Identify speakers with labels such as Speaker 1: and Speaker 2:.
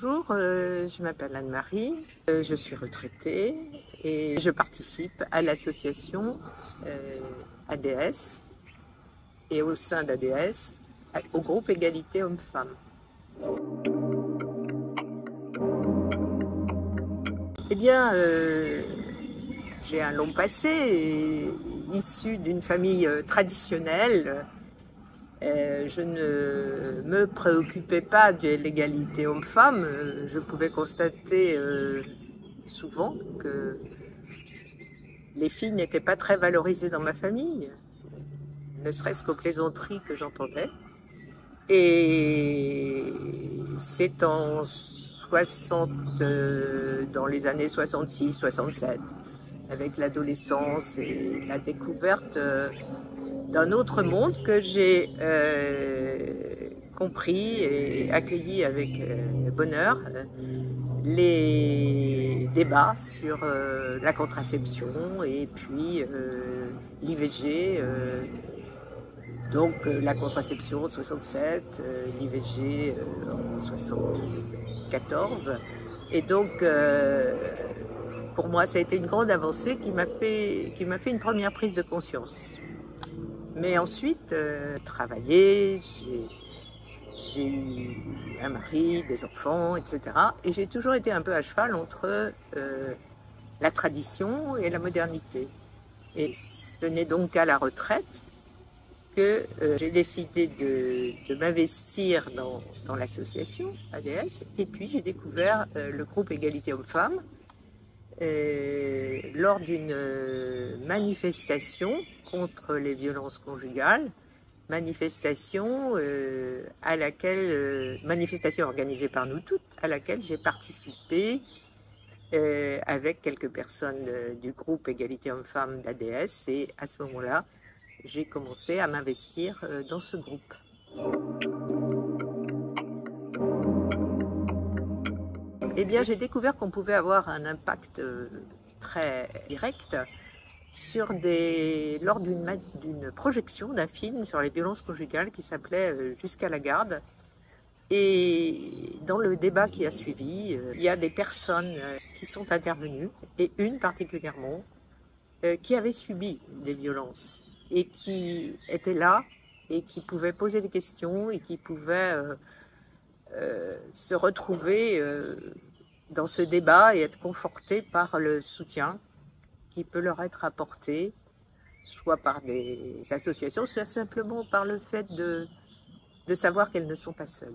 Speaker 1: Bonjour, je m'appelle Anne-Marie, je suis retraitée et je participe à l'association ADS et au sein d'ADS, au groupe Égalité Hommes-Femmes. Eh bien, j'ai un long passé, issu d'une famille traditionnelle. Je ne me préoccupais pas de l'égalité homme-femme. Je pouvais constater souvent que les filles n'étaient pas très valorisées dans ma famille, ne serait-ce qu'aux plaisanteries que j'entendais. Et c'est dans les années 66-67, avec l'adolescence et la découverte d'un autre monde que j'ai compris et accueilli avec bonheur les débats sur la contraception et puis l'IVG. Donc la contraception en 67, l'IVG en 74. Et donc pour moi ça a été une grande avancée qui m'a fait une première prise de conscience. Mais ensuite, travaillé, j'ai eu un mari, des enfants, etc. Et j'ai toujours été un peu à cheval entre la tradition et la modernité. Et ce n'est donc qu'à la retraite que j'ai décidé de m'investir dans l'association ADS. Et puis j'ai découvert le groupe Égalité Hommes-Femmes lors d'une manifestation contre les violences conjugales, manifestation organisée par nous toutes, à laquelle j'ai participé avec quelques personnes du groupe Égalité Hommes-Femmes d'ADS, et à ce moment-là, j'ai commencé à m'investir dans ce groupe. Eh bien, j'ai découvert qu'on pouvait avoir un impact très direct lors d'une projection d'un film sur les violences conjugales qui s'appelait Jusqu'à la garde. Et dans le débat qui a suivi, il y a des personnes qui sont intervenues, et une particulièrement, qui avait subi des violences et qui était là et qui pouvait poser des questions et qui pouvait se retrouver dans ce débat et être confortée par le soutien qui peut leur être apporté, soit par des associations, soit simplement par le fait de savoir qu'elles ne sont pas seules.